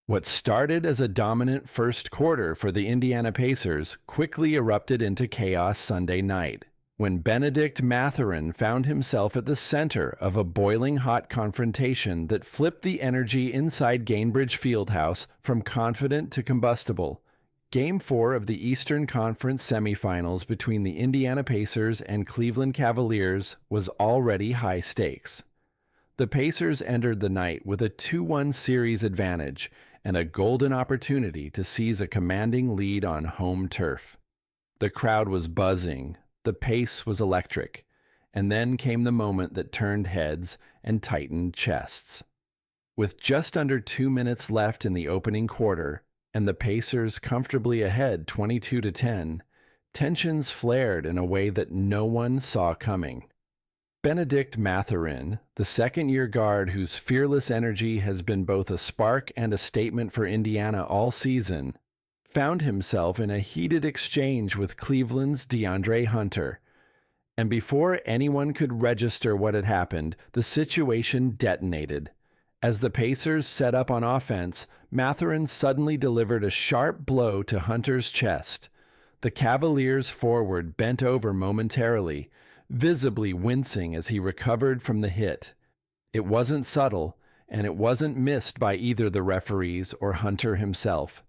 What started as a dominant first quarter for the Indiana Pacers quickly erupted into chaos Sunday night, when Bennedict Mathurin found himself at the center of a boiling hot confrontation that flipped the energy inside Gainbridge Fieldhouse from confident to combustible. Game 4 of the Eastern Conference semifinals between the Indiana Pacers and Cleveland Cavaliers was already high stakes. The Pacers entered the night with a 2-1 series advantage and a golden opportunity to seize a commanding lead on home turf. The crowd was buzzing, the pace was electric, and then came the moment that turned heads and tightened chests. With just under 2 minutes left in the opening quarter, and the Pacers comfortably ahead 22-10, tensions flared in a way that no one saw coming. Bennedict Mathurin, the second-year guard whose fearless energy has been both a spark and a statement for Indiana all season, found himself in a heated exchange with Cleveland's De'Andre Hunter. And before anyone could register what had happened, the situation detonated. As the Pacers set up on offense, Mathurin suddenly delivered a sharp blow to Hunter's chest. The Cavaliers forward bent over momentarily, visibly wincing as he recovered from the hit. It wasn't subtle, and it wasn't missed by either the referees or Hunter himself.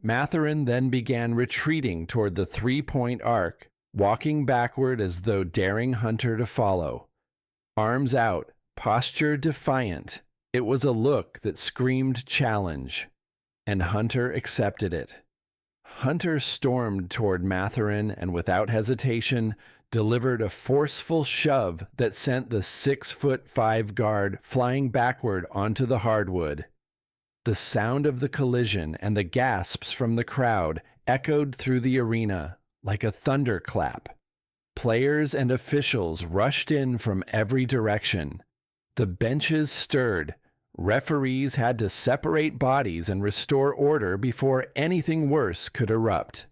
Mathurin then began retreating toward the three-point arc, walking backward as though daring Hunter to follow. Arms out, posture defiant. It was a look that screamed challenge, and Hunter accepted it. Hunter stormed toward Mathurin and without hesitation delivered a forceful shove that sent the 6'5" guard flying backward onto the hardwood. The sound of the collision and the gasps from the crowd echoed through the arena like a thunderclap. Players and officials rushed in from every direction. The benches stirred. Referees had to separate bodies and restore order before anything worse could erupt.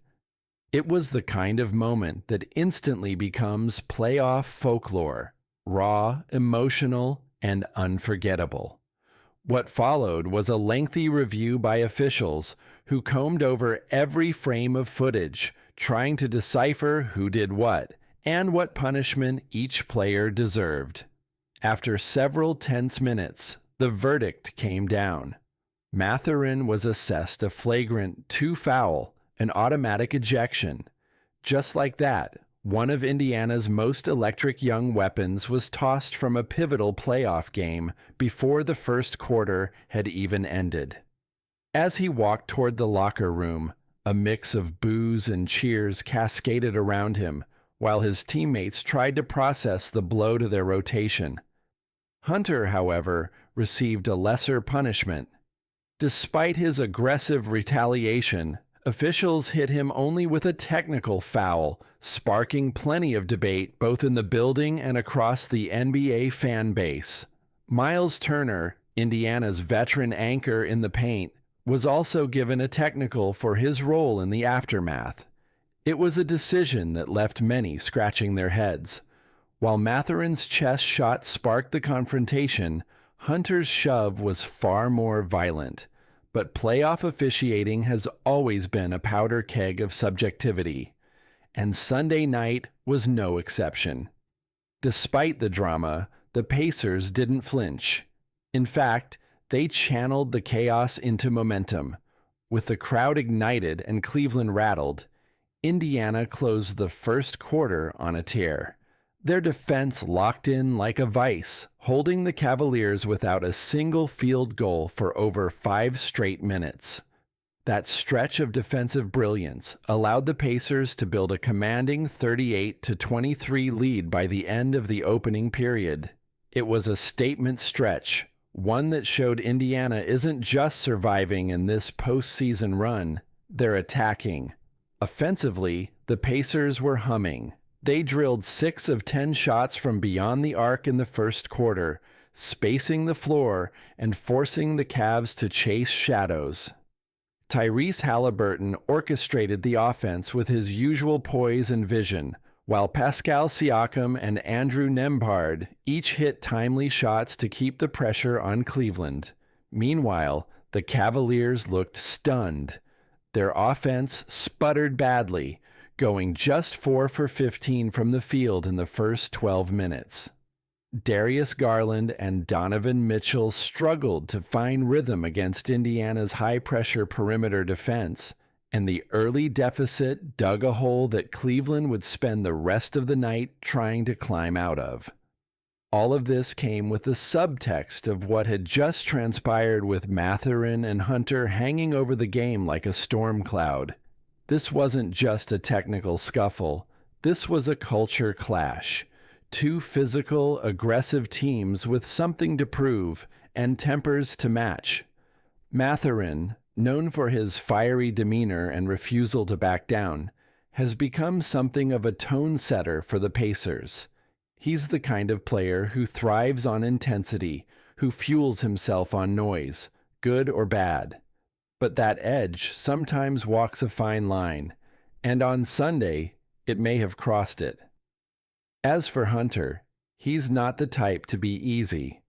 It was the kind of moment that instantly becomes playoff folklore, raw, emotional, and unforgettable. What followed was a lengthy review by officials who combed over every frame of footage, trying to decipher who did what and what punishment each player deserved. After several tense minutes, the verdict came down. Mathurin was assessed a flagrant 2 foul, an automatic ejection. Just like that, one of Indiana's most electric young weapons was tossed from a pivotal playoff game before the first quarter had even ended. As he walked toward the locker room, a mix of boos and cheers cascaded around him, while his teammates tried to process the blow to their rotation. Hunter, however, received a lesser punishment. Despite his aggressive retaliation, officials hit him only with a technical foul, sparking plenty of debate both in the building and across the NBA fan base. Miles Turner, Indiana's veteran anchor in the paint, was also given a technical for his role in the aftermath. It was a decision that left many scratching their heads. While Mathurin's chest shot sparked the confrontation, Hunter's shove was far more violent. But playoff officiating has always been a powder keg of subjectivity, and Sunday night was no exception. Despite the drama, the Pacers didn't flinch. In fact, they channeled the chaos into momentum. With the crowd ignited and Cleveland rattled, Indiana closed the first quarter on a tear. Their defense locked in like a vice, holding the Cavaliers without a single field goal for over 5 straight minutes. That stretch of defensive brilliance allowed the Pacers to build a commanding 38-23 lead by the end of the opening period. It was a statement stretch, one that showed Indiana isn't just surviving in this postseason run, they're attacking. Offensively, the Pacers were humming. They drilled 6 of 10 shots from beyond the arc in the first quarter, spacing the floor and forcing the Cavs to chase shadows. Tyrese Halliburton orchestrated the offense with his usual poise and vision, while Pascal Siakam and Andrew Nembhard each hit timely shots to keep the pressure on Cleveland. Meanwhile, The Cavaliers looked stunned. Their offense sputtered badly, going just 4 for 15 from the field in the first 12 minutes. Darius Garland and Donovan Mitchell struggled to find rhythm against Indiana's high-pressure perimeter defense, and the early deficit dug a hole that Cleveland would spend the rest of the night trying to climb out of. All of this came with the subtext of what had just transpired, with Mathurin and Hunter hanging over the game like a storm cloud. This wasn't just a technical scuffle. This was a culture clash. Two physical, aggressive teams with something to prove and tempers to match. Mathurin, known for his fiery demeanor and refusal to back down, has become something of a tone setter for the Pacers. He's the kind of player who thrives on intensity, who fuels himself on noise, good or bad. But that edge sometimes walks a fine line, and on Sunday, it may have crossed it. As for Hunter, he's not the type to be easy.